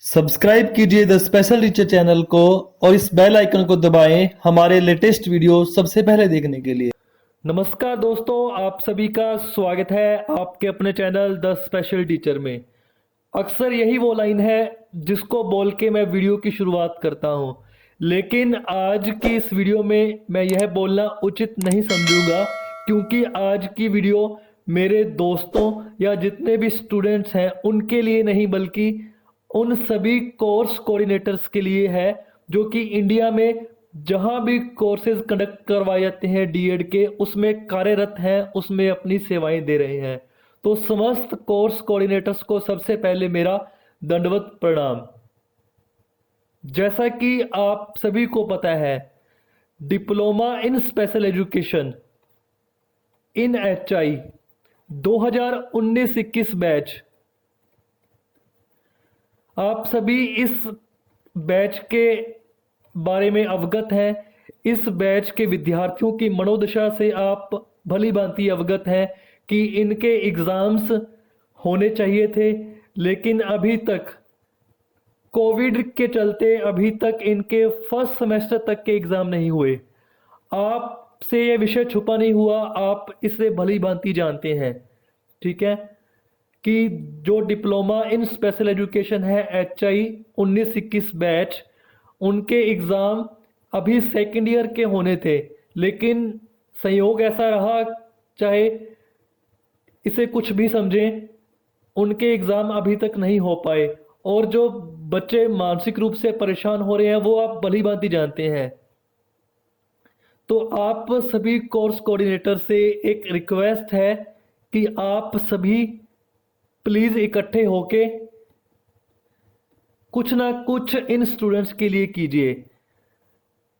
Subscribe कीजिए the special teacher channel को और इस बेल आइकन को दबाएं हमारे लेटेस्ट वीडियो सबसे पहले देखने के लिए। नमस्कार दोस्तों, आप सभी का स्वागत है आपके अपने चैनल द स्पेशल टीचर में। अक्सर यही वो लाइन है जिसको बोल के मैं वीडियो की शुरुआत करता हूँ, लेकिन आज की इस वीडियो में मैं यह बोलना उचित नहीं समझूंगा, क्योंकि आज की वीडियो मेरे दोस्तों या जितने भी स्टूडेंट्स हैं उनके लिए नहीं, बल्कि उन सभी कोर्स कोऑर्डिनेटर्स के लिए है जो कि इंडिया में जहां भी कोर्सेज कंडक्ट करवाए जाते हैं डीएड के, उसमें कार्यरत हैं, उसमें अपनी सेवाएं दे रहे हैं। तो समस्त कोर्स कोऑर्डिनेटर्स को सबसे पहले मेरा दंडवत प्रणाम। जैसा कि आप सभी को पता है, diploma in special education in HI 2019-21 batch, आप सभी इस बैच के बारे में अवगत हैं। इस बैच के विद्यार्थियों की मनोदशा से आप भली भांति अवगत हैं कि इनके एग्ज़ाम्स होने चाहिए थे, लेकिन अभी तक कोविड के चलते अभी तक इनके फर्स्ट सेमेस्टर तक के एग्ज़ाम नहीं हुए। आपसे ये विषय छुपा नहीं हुआ, आप इसे भली भांति जानते हैं, ठीक है, कि जो डिप्लोमा इन स्पेशल एजुकेशन है एचआई 19-21 बैच, उनके एग्ज़ाम अभी सेकेंड ईयर के होने थे, लेकिन संयोग ऐसा रहा, चाहे इसे कुछ भी समझें, उनके एग्ज़ाम अभी तक नहीं हो पाए। और जो बच्चे मानसिक रूप से परेशान हो रहे हैं वो आप भली भांति जानते हैं। तो आप सभी कोर्स कोऑर्डिनेटर से एक रिक्वेस्ट है कि आप सभी प्लीज़ इकट्ठे होके कुछ ना कुछ इन स्टूडेंट्स के लिए कीजिए।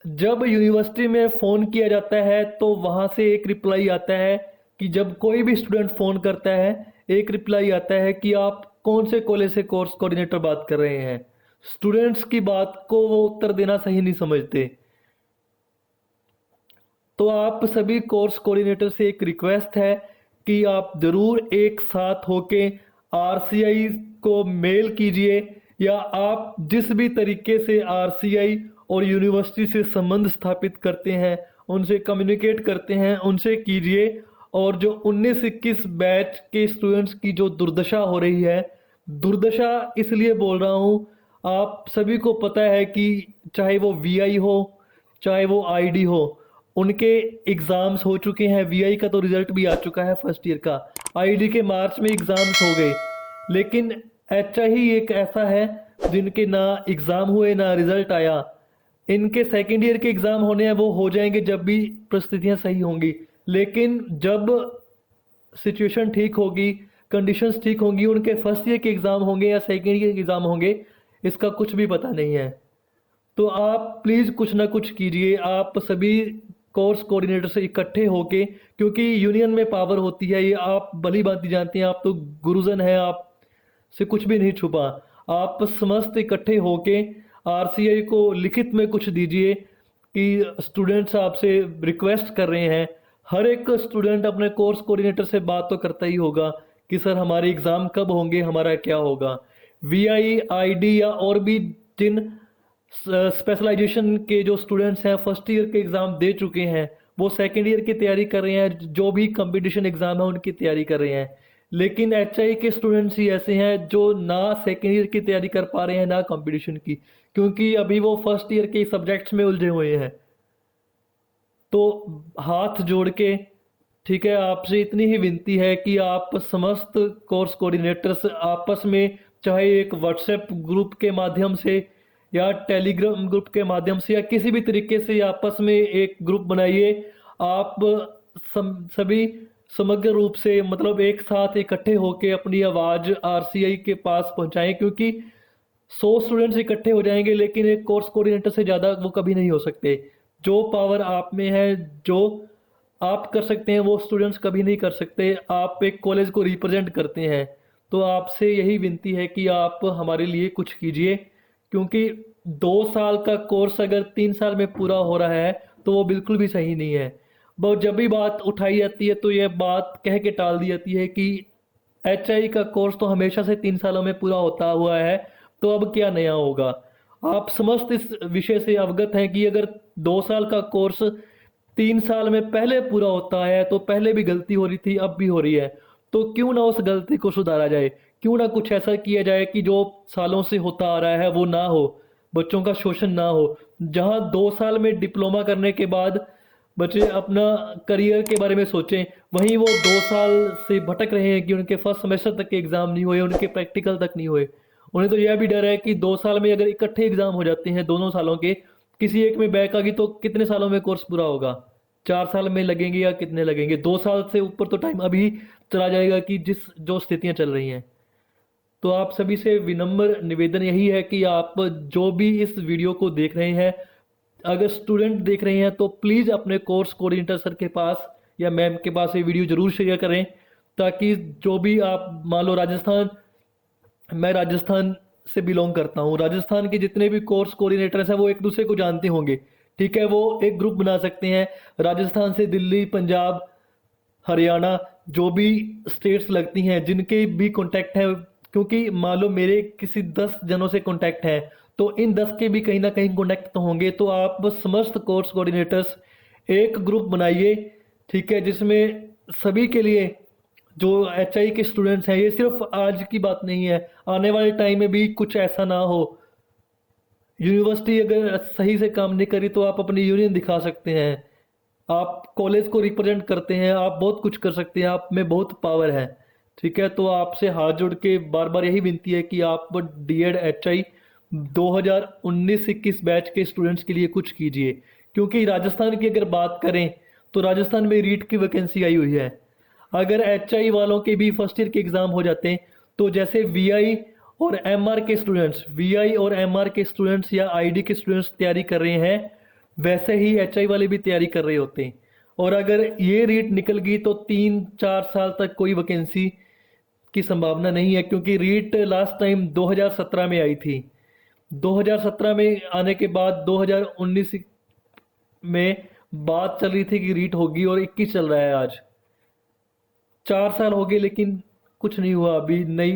जब यूनिवर्सिटी में फ़ोन किया जाता है तो वहाँ से एक रिप्लाई आता है कि जब कोई भी स्टूडेंट फ़ोन करता है, एक रिप्लाई आता है कि आप कौन से कॉलेज से कोर्स कोऑर्डिनेटर बात कर रहे हैं। स्टूडेंट्स की बात को वो उत्तर देना सही नहीं समझते। तो आप सभी कोर्स कोऑर्डिनेटर से एक रिक्वेस्ट है कि आप ज़रूर एक साथ होके आरसीआई को मेल कीजिए, या आप जिस भी तरीके से आरसीआई और यूनिवर्सिटी से संबंध स्थापित करते हैं, उनसे कम्युनिकेट करते हैं, उनसे कीजिए। और जो 19-21 बैच के स्टूडेंट्स की जो दुर्दशा हो रही है, दुर्दशा इसलिए बोल रहा हूँ, आप सभी को पता है कि चाहे वो वीआई हो चाहे वो आईडी हो, उनके एग्ज़ाम्स हो चुके हैं। वीआई का तो रिज़ल्ट भी आ चुका है फर्स्ट ईयर का, आईडी के मार्च में एग्ज़ाम्स हो गए, लेकिन एचआई एक ऐसा है जिनके ना एग्ज़ाम हुए ना रिज़ल्ट आया। इनके सेकेंड ईयर के एग्ज़ाम होने हैं, वो हो जाएंगे जब भी परिस्थितियां सही होंगी, लेकिन जब सिचुएशन ठीक होगी, कंडीशंस ठीक होंगी, उनके फर्स्ट ईयर के एग्ज़ाम होंगे या सेकेंड ईयर के एग्ज़ाम होंगे, इसका कुछ भी पता नहीं है। तो आप प्लीज़ कुछ ना कुछ कीजिए, आप सभी कोर्स कोऑर्डिनेटर से इकट्ठे होके, क्योंकि यूनियन में पावर होती है, ये आप भली भांति जानते हैं, आप तो गुरुजन हैं, आप से कुछ भी नहीं छुपा। आप समस्त इकट्ठे होके आरसीआई को लिखित में कुछ दीजिए कि स्टूडेंट्स आपसे रिक्वेस्ट कर रहे हैं। हर एक स्टूडेंट अपने कोर्स कोऑर्डिनेटर से बात तो करता ही होगा कि सर हमारे एग्ज़ाम कब होंगे, हमारा क्या होगा। वीआई आईडी या और भी जिन स्पेशलाइजेशन के जो स्टूडेंट्स हैं, फर्स्ट ईयर के एग्ज़ाम दे चुके हैं, वो सेकेंड ईयर की तैयारी कर रहे हैं, जो भी कंपटीशन एग्ज़ाम है उनकी तैयारी कर रहे हैं। लेकिन एचआई के स्टूडेंट्स ही ऐसे हैं जो ना सेकेंड ईयर की तैयारी कर पा रहे हैं ना कंपटीशन की, क्योंकि अभी वो फर्स्ट ईयर के सब्जेक्ट्स में उलझे हुए हैं। तो हाथ जोड़ के, ठीक है, आपसे इतनी ही विनती है कि आप समस्त कोर्स कोऑर्डिनेटर्स आपस में, चाहे एक व्हाट्सएप ग्रुप के माध्यम से या टेलीग्राम ग्रुप के माध्यम से या किसी भी तरीके से आपस में एक ग्रुप बनाइए। आप सभी समग्र रूप से, मतलब एक साथ इकट्ठे होकर अपनी आवाज़ आरसीआई के पास पहुंचाएं, क्योंकि 100 स्टूडेंट्स इकट्ठे हो जाएंगे लेकिन एक कोर्स कोऑर्डिनेटर से ज़्यादा वो कभी नहीं हो सकते। जो पावर आप में है, जो आप कर सकते हैं, वो स्टूडेंट्स कभी नहीं कर सकते। आप एक कॉलेज को रिप्रेजेंट करते हैं, तो आपसे यही विनती है कि आप हमारे लिए कुछ कीजिए, क्योंकि 2 साल का कोर्स अगर 3 साल में पूरा हो रहा है तो वो बिल्कुल भी सही नहीं है। बहुत जब भी बात उठाई जाती है तो यह बात कह के टाल दी जाती है कि एचआई का कोर्स तो हमेशा से 3 सालों में पूरा होता हुआ है, तो अब क्या नया होगा। आप समस्त इस विषय से अवगत हैं कि अगर 2 साल का कोर्स 3 साल में पहले पूरा होता है तो पहले भी गलती हो रही थी, अब भी हो रही है, तो क्यों ना उस गलती को सुधारा जाए। क्यों ना कुछ ऐसा किया जाए कि जो सालों से होता आ रहा है वो ना हो, बच्चों का शोषण ना हो। जहां 2 साल में डिप्लोमा करने के बाद बच्चे अपना करियर के बारे में सोचें, वहीं वो 2 साल से भटक रहे हैं कि उनके फर्स्ट सेमेस्टर तक के एग्ज़ाम नहीं हुए, उनके प्रैक्टिकल तक नहीं हुए। उन्हें तो यह भी डर है कि 2 साल में अगर इकट्ठे एग्ज़ाम हो जाते हैं दोनों सालों के, किसी एक में बैक आ गई तो कितने सालों में कोर्स पूरा होगा। 4 साल में लगेंगे या कितने लगेंगे। 2 साल से ऊपर तो टाइम अभी चला जाएगा कि जिस जो स्थितियां चल रही हैं। तो आप सभी से विनम्र निवेदन यही है कि आप जो भी इस वीडियो को देख रहे हैं, अगर स्टूडेंट देख रहे हैं तो प्लीज़ अपने कोर्स कोऑर्डिनेटर सर के पास या मैम के पास ये वीडियो ज़रूर शेयर करें, ताकि जो भी आप मान लो राजस्थान, मैं राजस्थान से बिलोंग करता हूँ, राजस्थान के जितने भी कोर्स कोऑर्डिनेटर्स हैं वो एक दूसरे को जानते होंगे। ठीक है, वो एक ग्रुप बना सकते हैं। राजस्थान से दिल्ली, पंजाब, हरियाणा, जो भी स्टेट्स लगती हैं जिनके भी कॉन्टैक्ट हैं, क्योंकि मान लो मेरे किसी 10 जनों से कॉन्टैक्ट हैं तो इन 10 के भी कहीं ना कहीं कॉन्टैक्ट तो होंगे। तो आप समस्त कोर्स कोऑर्डिनेटर्स एक ग्रुप बनाइए, ठीक है, जिसमें सभी के लिए जो एचआई के स्टूडेंट्स हैं, ये सिर्फ आज की बात नहीं है, आने वाले टाइम में भी कुछ ऐसा ना हो। यूनिवर्सिटी अगर सही से काम नहीं करी तो आप अपनी यूनियन दिखा सकते हैं, आप कॉलेज को रिप्रेजेंट करते हैं, आप बहुत कुछ कर सकते हैं, आप में बहुत पावर है। ठीक है, तो आपसे हाथ जोड़ के बार बार यही विनती है कि आप डीएड एचआई 2019-21 बैच के स्टूडेंट्स के लिए कुछ कीजिए। क्योंकि राजस्थान की अगर बात करें तो राजस्थान में रीट की वैकेंसी आई हुई है। अगर एचआई वालों के भी फर्स्ट ईयर के एग्ज़ाम हो जाते हैं तो जैसे वीआई और एमआर के स्टूडेंट्स, वीआई और एमआर के स्टूडेंट्स या आईडी के स्टूडेंट्स तैयारी कर रहे हैं, वैसे ही एचआई वाले भी तैयारी कर रहे होते हैं। और अगर ये रीट निकल गई तो 3-4 साल तक कोई वैकेंसी की संभावना नहीं है, क्योंकि रीट लास्ट टाइम 2017 में आई थी। 2017 में आने के बाद 2019 में बात चल रही थी कि रीट होगी और 21 चल रहा है आज। 4 साल हो गए लेकिन कुछ नहीं हुआ, अभी नई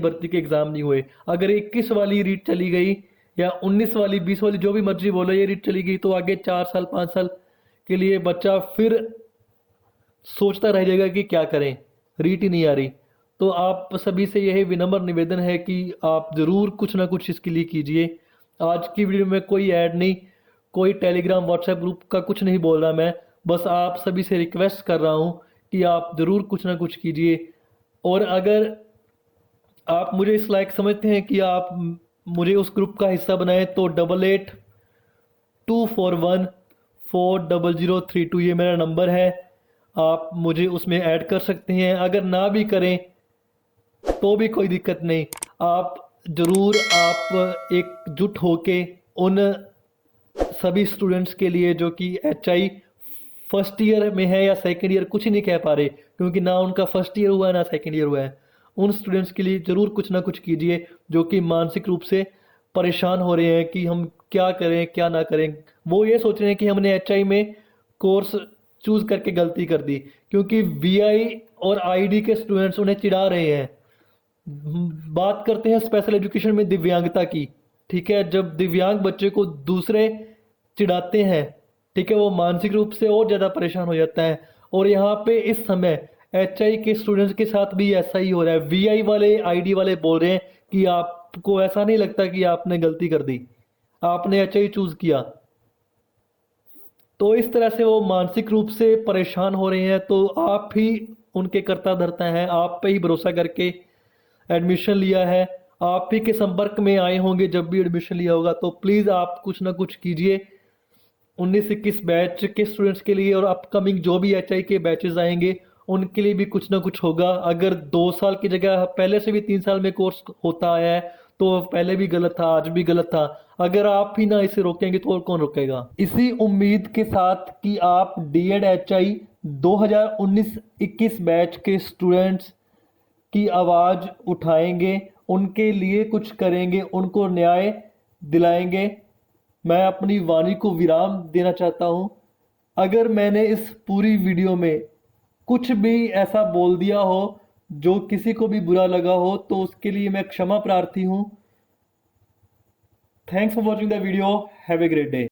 भर्ती के एग्ज़ाम नहीं हुए। अगर 21 वाली रीट चली गई या 19 वाली, 20 वाली, जो भी मर्जी बोलो, ये रीट चली गई तो आगे 4 साल 5 साल के लिए बच्चा फिर सोचता रह जाएगा कि क्या करें, रीट ही नहीं आ रही। तो आप सभी से यही विनम्र निवेदन है कि आप ज़रूर कुछ ना कुछ इसके लिए कीजिए। आज की वीडियो में कोई ऐड नहीं, कोई टेलीग्राम व्हाट्सएप ग्रुप का कुछ नहीं बोल रहा, मैं बस आप सभी से रिक्वेस्ट कर रहा हूँ कि आप ज़रूर कुछ ना कुछ कीजिए। और अगर आप मुझे इस लायक समझते हैं कि आप मुझे उस ग्रुप का हिस्सा बनाएं तो 8824140032 ये मेरा नंबर है, आप मुझे उसमें ऐड कर सकते हैं। अगर ना भी करें तो भी कोई दिक्कत नहीं, आप ज़रूर आप एकजुट होके उन सभी स्टूडेंट्स के लिए जो कि एचआई फर्स्ट ईयर में है या सेकंड ईयर, कुछ ही नहीं कह पा रहे क्योंकि ना उनका फर्स्ट ईयर हुआ है ना सेकंड ईयर हुआ है, उन स्टूडेंट्स के लिए ज़रूर कुछ ना कुछ कीजिए जो कि मानसिक रूप से परेशान हो रहे हैं कि हम क्या करें क्या ना करें। वो ये सोच रहे हैं कि हमने एचआई में कोर्स चूज़ करके गलती कर दी, क्योंकि वीआई और आईडी के स्टूडेंट्स उन्हें चिढ़ा रहे हैं। बात करते हैं स्पेशल एजुकेशन में दिव्यांगता की। ठीक है, जब दिव्यांग बच्चे को दूसरे चिढ़ाते हैं, ठीक है, वो मानसिक रूप से और ज़्यादा परेशान हो जाता है। और यहाँ पे इस समय एचआई के स्टूडेंट्स के साथ भी ऐसा ही हो रहा है। वीआई वाले, आईडी वाले बोल रहे हैं कि आपको ऐसा नहीं लगता कि आपने गलती कर दी, आपने एचआई चूज़ किया। तो इस तरह से वो मानसिक रूप से परेशान हो रहे हैं। तो आप ही उनके कर्ता धर्ता हैं, आप पे ही भरोसा करके एडमिशन लिया है, आप ही के संपर्क में आए होंगे जब भी एडमिशन लिया होगा। तो प्लीज़ आप कुछ ना कुछ कीजिए 19-21 बैच के स्टूडेंट्स के लिए, और अपकमिंग जो भी एचआई के बैचेस आएंगे उनके लिए भी कुछ ना कुछ होगा। अगर 2 साल की जगह पहले से भी 3 साल में कोर्स होता आया है तो पहले भी गलत था, आज भी गलत था। अगर आप ही ना इसे रोकेंगे तो और कौन रोकेगा। इसी उम्मीद के साथ कि आप डीएड एचआई 2019-21 बैच के स्टूडेंट्स की आवाज़ उठाएंगे, उनके लिए कुछ करेंगे, उनको न्याय दिलाएंगे, मैं अपनी वाणी को विराम देना चाहता हूँ। अगर मैंने इस पूरी वीडियो में कुछ भी ऐसा बोल दिया हो जो किसी को भी बुरा लगा हो तो उसके लिए मैं क्षमा प्रार्थी हूँ। Thanks for watching the video. Have a great day.